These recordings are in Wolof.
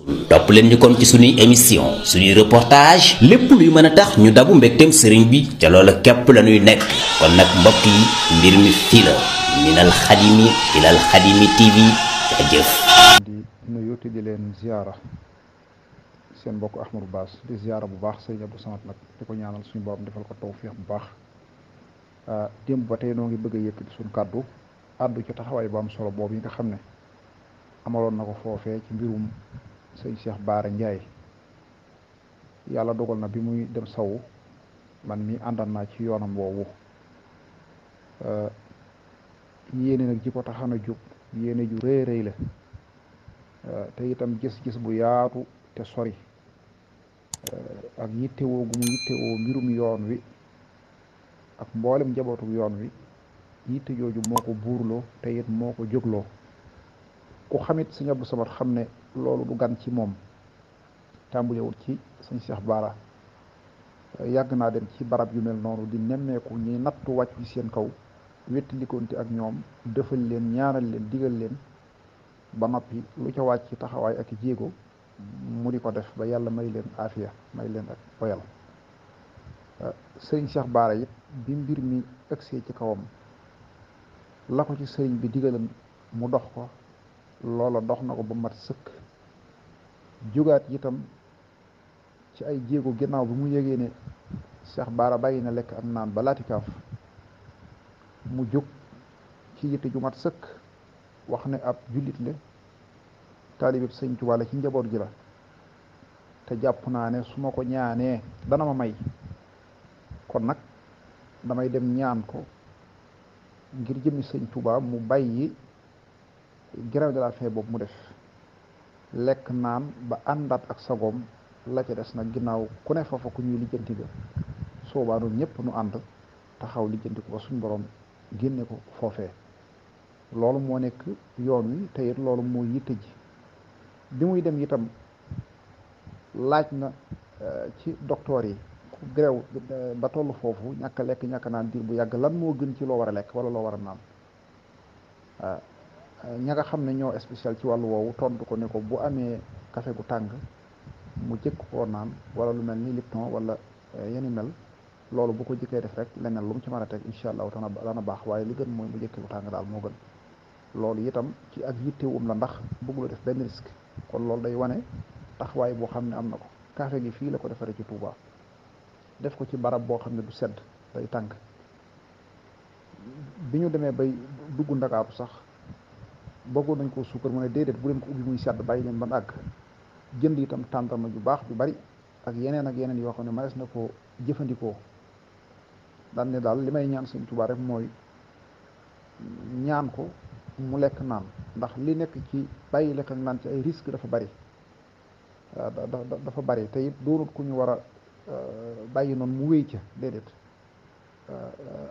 topp leen ñu kon ci suñuy émission suñuy reportage lépp luy mën a tax ñu dabu mbégteem sëriñ bi ca loola képp la ñuy nekk kon nag mbokk yi mbir mi fii la minal xadimi ilal xadimi TV jaajëf. di nuyu te di leen ziara seen mbokk Ahmadou Bass di ziara bu baax sëriñ Abdou Samad nag di ko ñaanal suñu borom defal ko tawfiix bu baax démb ba tey noo ngi bëgg a yëkkati suñu kàddu àddu ci taxawaay bu am solo boobu yi nga xam ne amaloon na ko foofee ci mbirum sëñ Cheikh Bara Ndiaye yàlla dogal na bi muy dem sawu man mi àndan naa ci yoonam woowu yéene nag ji ko taxan a jóg yéene ju rëy rëy la te itam gis-gis bu yaatu te sori ak yittewoo gu mu yittewoo mbirum yoon wi ak mboolem njabootu yoon wi yitte jooju moo ko buurloo te it moo ko jógloo ku xamit sëñ Abdou Samad xam ne loolu du gan ci moom tàmbulewul ci sëñ Cheikh Bara yàgg naa dem ci barab yu mel noonu di nemmeeku ñuy nattu wàcc ci seen kaw wéttalikoonte ak ñoom defal leen ñaanal leen digal leen ba noppi lu ca wàcc ci taxawaay ak jéego mu di ko def ba yàlla may leen aafiya may leen ak boyal sëriñ Cheikh Bara it bi mbir mi ëgsee ci kawam la ko ci sëriñ bi digalan mu dox ko loola dox na ko ba mat sëkk jógaat itam ci ay jéego ginnaaw bi mu yëgee ne Cheikh Bara bàyyi na lekk ak naan ba laatikaaf mu jóg ci yitte ju mat sëkk wax ne ab jullit la taalibeb sëñ Tuubaa la ci njaboot gi la te jàpp naa ne su ma ko ñaanee dana ma may kon nag damay dem ñaan ko ngir jëmmi sëñ Tuubaa mu bàyyi grève de la faim boobu mu def lekk naan ba àndaat ak sagoom la ca des nag ginnaaw ku ne foofa ku ñuy lijjanti ga soobaa noonu ñëpp nu ànd taxaw lijjanti ko ba suñ borom génne ko foofee loolu moo nekk yoon wi te it loolu moo yitte ji bi muy dem itam laaj na ci docteur yi ku grève ba toll foofu ñàkk a lekk ñàkk a naan diir bu yàgg lan moo gën ci loo war a lekk wala loo war a naan ña nga xam ne ñoo spécial ci wàllu woowu tontu ko ne ko bu amee café gu tàng mu jëkk koo naan wala lu mel ni Lipton wala yeni mel loolu bu ko jëkkee def rek leneen lu mu ci mën a teg incha allahu dana baax waaye li gën mooy mu jëkkee gu tàng daal moo gën loolu itam ci ak yittewum la ndax bëggula def benn risque kon loolu day wane taxawaay boo xam ne am na ko café gi fii la ko defaree ci Touba def ko ci barab boo xam ne du sedd day tàng bi ñu demee bay dugg Ndakaaru sax bëggoon nañ ko suukar mu ne déedéet bu leen ko ubbi muy sedd bàyyi leen ban àgg jënd itam tàndarma ju baax ju bari ak yeneen yoo xam ne manees na ko jëfandikoo daan ne daal li may ñaan sëñ Tuubaa rek mooy ñaan ko mu lekk naan ndax li nekk ci bàyyi lekk ak naan ci ay risque dafa bari dafa bari te it doonut ku ñu war a bàyyi noonu mu wéy ca déedéet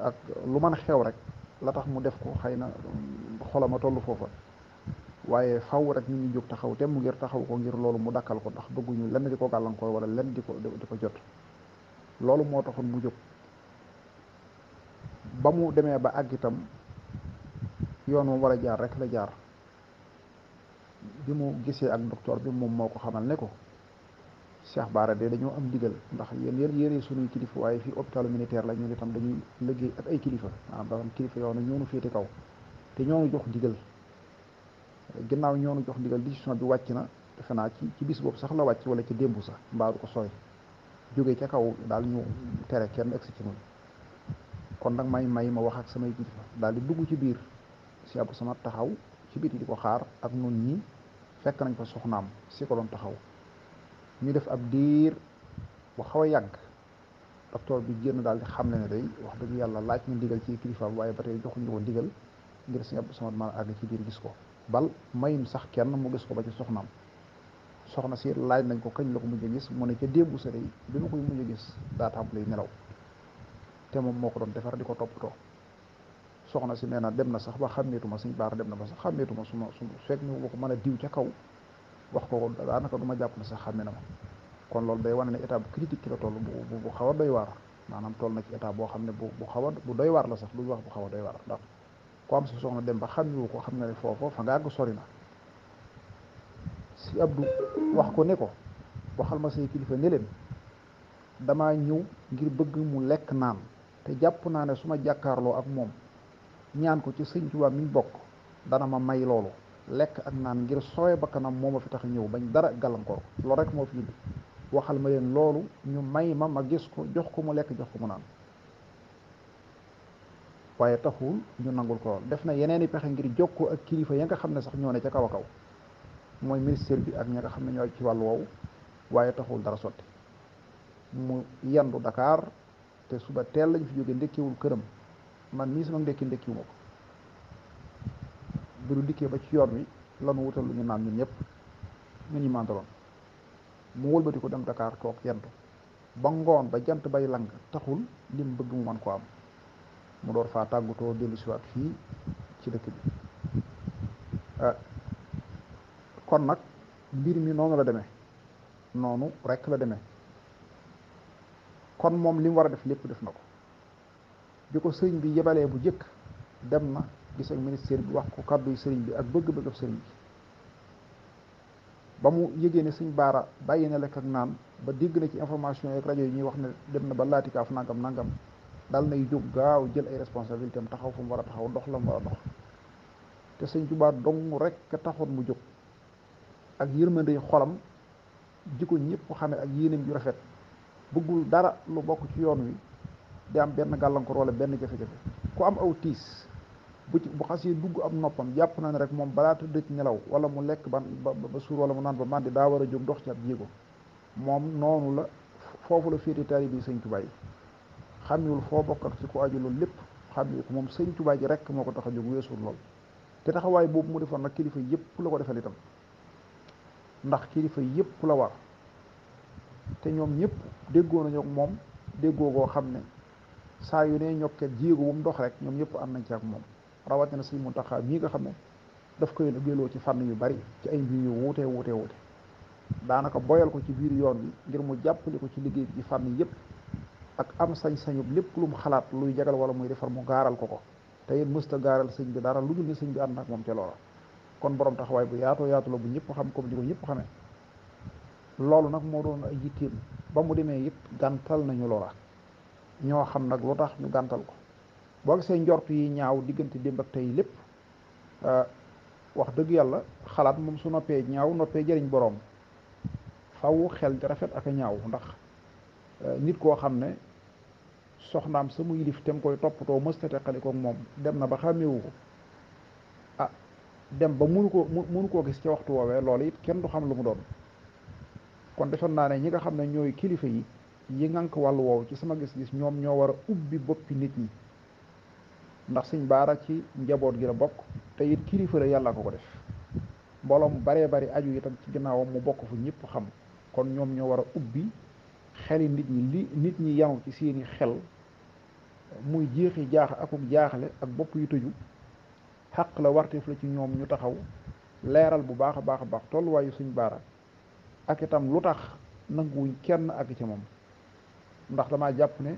ak lu mën a xew rek la tax mu def ko xëy na xolama toll foofa waaye faw rek nit ñi jóg taxaw te mu ngir taxaw ko ngir loolu mu dakkal ko ndax bëgguñu lenn di ko gàllankoor wala lenn di ko jot loolu moo taxoon mu jóg ba mu demee ba àgg itam yoon moom war a jaar rek la jaar bi mu gisee ak docteur bi moom moo ko xamal ne ko Cheikh Bara de dañoo am digal ndax yéen suñuy kilifa waaye fii hôpital militaire la ñun itam dañuy liggéey ak ay kilifa maanaam dafa am kilifa yoo xam ne ñoo nu féete kaw te ñoo nu jox digal ginnaaw ñoo nu jox digal décision bi wàcc na defe naa ci bis boobu sax la wàcc wala ci démb sax mbaa du ko sori jógee ca kaw daal ñu tere kenn egsi ci noonu kon nag may ma wax ak samay kilifa daal di dugg ci biir si Abdou Samad taxaw ci biti di ko xaar ak nun ñi fekk nañ fa soxnaam si ko doon taxaw ñu def ab diir bu xaw a yàgg docteur bi génn daal di xam ne day wax dëgg yàlla laaj na ndigal ci kilifaam waaye ba tey joxuñu ko ndigal ngir si Abdou Samad man àgg ci biir gis ko bal mayum sax kenn mu gis ko ba ci soxnaam soxna si laaj nañ ko kañ la ko mujj a gis mu ne ca démbu sa day bi ma koy mujj a gis daa tàmbali nelaw te moom moo ko doon defar di ko toppatoo soxna si nee na dem na sax ba xàmmeetuma Sëñ Bara dem na ba sax xàmmeetuma su fekk ñu ma ko mën a diw ca kaw wax ko daanaka du ma jàpp ne sax xàmme na ma kon loolu day wane ne état bu critique ki la toll bu xaw a doy waar maanaam toll na ci état boo xam ne bu xaw a bu doy waar la sax lu wax bu xaw a doy waar ndax ko am sa soxna dem ba xàmmewu ko xam nga ne foofu fa nga àgg sori na si Abdou wax ko ne ko waxal ma say kilifa ne leen damaa ñëw ngir bëgg mu lekk naan te jàpp naa ne su ma jàkkaarloo ak moom ñaan ko ci sëñ Tuubaa mi bokk dana ma may loolu lekk ak naan ngir soowe bakkanam moo ma fi tax a ñëw bañ dara gàllankoor ko loolu rek moo fi indi waxal ma leen loolu ñu may ma gis ko jox ko mu lekk jox ko mu naan waaye taxul ñu nangul ko lool def na yeneen i pexe ngir jokkoo ak kilifa ya nga xam ne sax ñoo ne ca kaw a kaw mooy ministère bi ak ña nga xam ne ñoo ci wàllu woowu waaye taxul dara sotti mu yendu Dakar te suba teel lañ fi jóge ndekkiwul këram man nii sama ndekkiwu ma ko bi nu dikkee ba ci yoon wi lanu wutal lu ñu naan ñun ñëpp ñu ñu màndaloon mu wëlbati ko dem Dakar toog yendu ba ngoon ba jant bay lang taxul lim bëgg mu man ko am mu door faa tàggutoo dellu siwaat fii ci dëkk bi kon nag mbir mi noonu la demee noonu rekk la demee kon moom li mu war a def lépp def na ko bi ko sëriñ bi yebalee bu jëkk dem na gis ak ministère bi wax ko kàdduy sëriñ bi ak bëgg-bëgg sëriñ bi ba mu yëgee ne sëñ baara bàyyi na lekk ak naan ba dégg na ci information yi ak rajo yi ñuy wax ne dem na ba laatikaaf nangam nangam dal nay jóg gaaw jël ay responsabilité am taxaw fu mu war a taxaw dox la mu war a dox te sëñ Tuubaa dong rek taxoon mu jóg ak yërmande xolam ji ko ñëpp xame ak yéenam ju rafet bëggul dara lu bokk ci yoon wi di am benn gàllankoor wala benn jafe-jafe ku am aw tiis bu xasee dugg am noppam jàpp na ne rek moom balaa tëdd ci nelaw wala mu lekk ba suur wala mu naan ba màndi daa war a jóg dox ci ab jéego moom noonu la foofu la féete taalibe bi sëñ Tuubaa yi xamewul foo bokk ak ci ko aju loolu lépp xamewu ko moom sëñ Tuubaa ji rek moo ko tax a jóg weesul lool te taxawaay boobu mu defoon nag kilifa yëpp la ko defal itam ndax kilifa yëpp la war te ñoom ñëpp déggoo nañu ak moom déggoo goo xam ne saa yu ne ñokket jéego bu mu dox rek ñoom ñëpp am nañ ci ak moom rawatina sëñ Muntaxa mii nga xam ne daf koy liggéeyloo ci fànn yu bari ci ay mbir yu wuute daanaka boyal ko ci biir yoon bi ngir mu jàppale ko ci liggéey bi ci fànn yëpp ak am sañ-sañu lépp lu mu xalaat luy jagal wala muy defar mu gaaral ko te it mësta gaaral sëñ bi dara lu dul ne sëñ bi ànd nag moom ca loola kon borom taxawaay bu yaatoo yaatu la bu ñëpp xam comme ni ko ñëpp xamee loolu nag moo doon ay yitteem ba mu demee it gàntal nañu loola ñoo xam nag lu tax ñu gàntal ko boo gisee njort yi ñaaw diggante démb ak tey lépp wax dëgg yàlla xalaat moom su noppee ñaaw noppee jëriñ boroom faw xel di rafet ak a ñaaw ndax nit koo xam ne soxnaam sa mu yilif te mu koy toppatoo mësta teqali koog moom dem na ba xàmmewu ko dem ba mënu koo gis ca waxtu woowee loolu it kenn du xam lu mu doon kon defoon naa ne ñi nga xam ne ñooy kilifa yi ngànk wàllu woowu ci sama gis-gis ñoom ñoo war a ubbi boppi nit ñi ndax sëñ baara ci njaboot gi la bokk te it kilifa la yàlla ko def mbooloo mu baree bari aju itam ci ginnaawam mu bokk fu ñëpp xam kon ñoom ñoo war a ubbi xeli nit ñi li nit ñi yanu ci seeni xel muy jeexi akuk jaaxle ak bopp yu tëju xaq la warteef la ci ñoom ñu taxaw leeral bu baax a baax a baax tolluwaayu sëñ baara ak itam lu tax nanguwuñ kenn ak ca moom ndax damaa jàpp ne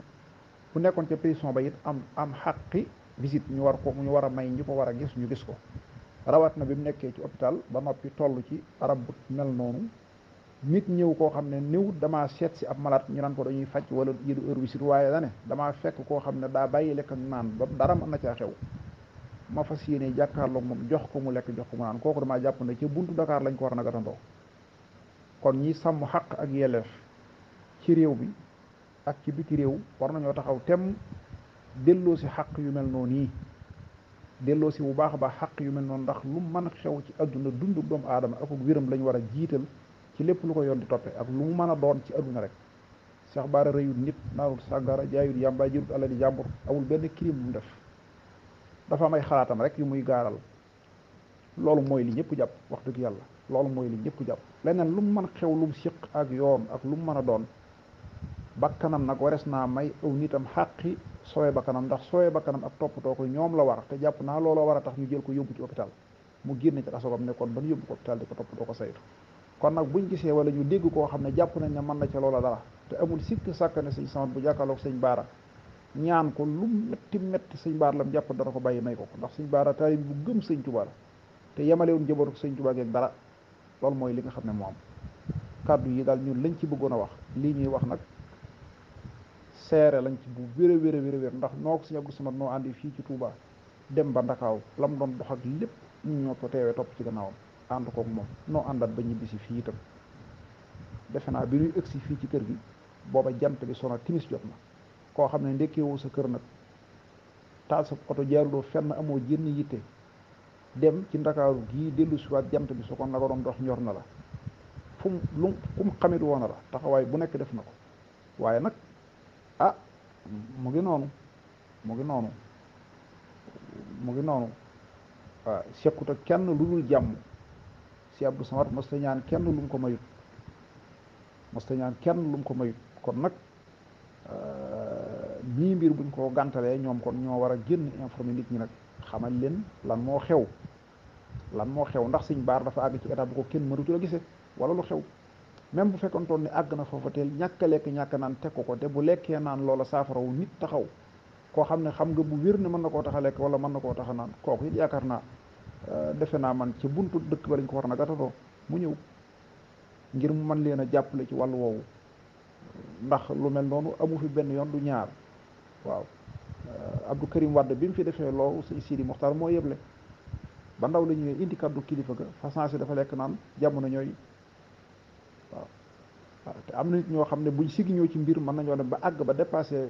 bu nekkoon ca prison ba it am xaqi visite ñu war a may ñi ko war a gis ñu gis ko rawat na bi mu nekkee ci hôpital ba noppi toll ci arab bu mel noonu nit ñëw koo xam ne néew damaa seet si ab malaat ñu naan ko dañuy faj wala yëdu heure visite waaye dane damaa fekk koo xam ne daa bàyyi lekk ak naan ba dara mën na caa xew ma fas yéene jàkkaarloog moom jox ko mu lekk jox ko mu naan kooku damaa jàpp ne ca buntu Dakar lañ ko war a nagatandoo kon ñi sàmm xaq ak yelleef ci réew bi ak ci biti réew war nañoo taxaw tem delloo si xaq yu mel noonu yi delloo si bu baax a baax xaq yu mel noonu ndax lu mën a xew ci adduna dundu doomu aadama ak wéram lañ war a jiital ci lépp lu ko yoon di toppe ak lu mu mën a doon ci adduna rek Cheikh Bara rëyut nit naarut sàggara jaayut yàmbaa jërut alali jàmbur amul benn crime bu mu def dafa am ay xalaatam rek yu muy gaaral loolu mooy li ñëpp jàpp wax dëgg yàlla loolu mooy li ñëpp jàpp leneen lu mu mën a xew lu mu siq ak yoon ak lu mu mën a doon bakkanam nag wares naa may aw nitam xàqi soowe bakkanam ndax soowe bakkanam ak toppatoo ko ñoom la war te jàpp naa looloo war a tax ñu jël ko yóbbu ci hôpital mu génn ci kaso bam nekkoon ba ñu yóbbu ko hôpital di ko toppatoo ko saytu kon nag buñ gisee wala ñu dégg koo xam ne jàpp nañ ne mën na ca loola dara te amul sikk sàkk ne sëñ Samad bu jàkkaarloog sëñ Baara ñaan ko lu metti sëñ Baara lam jàpp dara ko bàyyi may ko ndax sëñ Baara taalibe bu gëm sëñ Tuubaa la te yemalewul njabootu sëñ Tuubaa geeg dara loolu mooy li nga xam ne moo am kàddu yi daal ñun lañ ci bëggoon a wax lii ñuy wax nag seere lañ ci bu wér a wér a wér ndax noo ko Sëñ Abdou Samad noo àndi fii ci Touba dem ba Ndakaaw la mu doon dox ak lépp ñu ñoo ko teewee topp ci gannaawam ànd kook moom noo àndaat ba ñibbisi fii itam defe naa bi ñuy ëgsi fii ci kër gi booba jant bi sona timis jot na koo xam ne ndekkeewoo sa kër nag taal sa oto jaaruloo fenn amoo jënn yitte dem ci Ndakaaru gii dellu siwaat jant bi su kon la ko doon dox ñor na la fu mu xamit woon na la taxawaay bu nekk def na ko waaye nag ah mu ngi noonu waaw sekkut ak kenn lu dul jàmm si Abdou Samad mos ta ñaan kenn lu mu ko mayut kon nag mii mbir buñ ko gàntalee ñoom kon ñoo war a génn informer nit ñi nag xamal leen lan moo xew ndax Sëñ Baar dafa àgg ci état bu ko kenn mënatu la gisee wala lu xew même bu fekkontoon ne àgg na foofa teel ñàkk a lekk ñàkk naan teg ko te bu lekkee naan loola saafarawu nit taxaw koo xam ne xam nga bu wér ne mën na koo tax a lekk wala mën na koo tax a naan kooku it yaakaar naa defe naa man ci buntu dëkk ba lañ ko war na gatandoo mu ñëw ngir mu mën leen a jàppale ci wàllu woowu ndax lu mel noonu amu fi benn yoon du ñaar waaw Abdou Karim Wade bi mu fi defee loolu Sëñ Sidi Moxtaar moo yeble ba ndaw la ñëwee indi kaddu kilifa ga façon dafa lekk naan jamono ñooy waaw te am na nit ñoo xam ne buñ sigi ñoo ci mbir mën nañoo dem ba àgg ba dépassé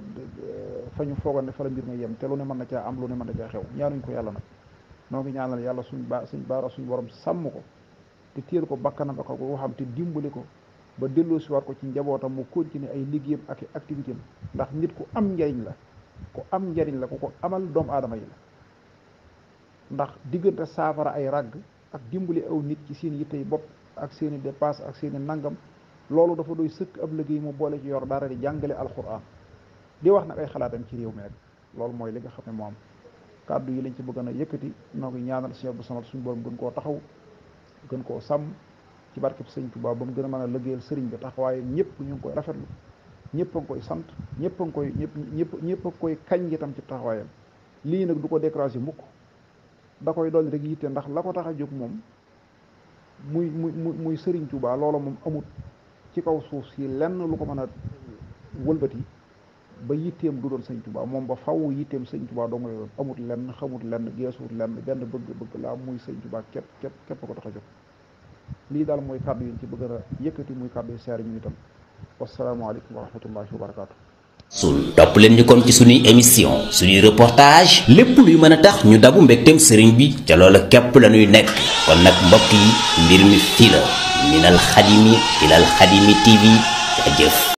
fa ñu foogoon ne fa la mbir ma yem te lu ne mën na caa am lu ne mën na caa xew ñaanuñ ko yàlla nag noo ngi ñaanal yàlla suñ baara suñ borom sàmm ko te téel ko bakkanam ak ko xam te dimbali ko ba delloo si waat ko ci njabootam mu continuer ay liggéeyam ak activité am ndax nit ku am njariñ la ku ko amal doomu aadama yi la ndax diggante saafara ay ràgg ak dimbali aw nit ci seen yittey bopp ak seeni dépasse ak seeni nangam loolu dafa doy sëkk ab liggéey mu boole ci yor dara di jàngale alquran di wax nag ay xalaatam ci réew mi rek loolu mooy li nga xam ne moo am kàddu yi lañ ci bëgg a yëkkati noo ngi ñaanal Sëñ Abdou Samad suñu borom gën koo taxaw gën koo sàmm ci barkeb Sëñ Tuubaa ba mu gën a mën a liggéeyal sëriñ bi taxawaaye ñëpp ñu ngi koy rafetlu ñëpp a ngi koy sant ñëpp a ngi koy kañ itam ci taxawaayam lii nag du ko découragé mukk da koy dolli rek yitte ndax la ko tax a jóg moom muy Sëriñ Tuubaa loola moom amut ci kaw suuf si lenn lu ko mën a wëlbati ba yitteem du doon Sëñ Tuubaa moom ba faw yitteem Sëñ Tuubaa doo nga doon amut lenn xamut lenn geesuut lenn benn bëgg laa muy Sëñ Tuubaa képp ko tax a jóg lii daal mooy kàddu yi ci bëgg a yëkkati muy kàddu yu seer ñu itam wasalaamaaleykum wa rahmatullahi wa barakaatu. topp leen ñu kon ci suñuy émission suñuy reportage lépp luy mën a tax ñu dabu mbégteem sëriñ bi ca loola képp la ñuy nekk kon nag mbokk yi mbir mi fii la minal xadimi ilal xadimi TV jaajëf.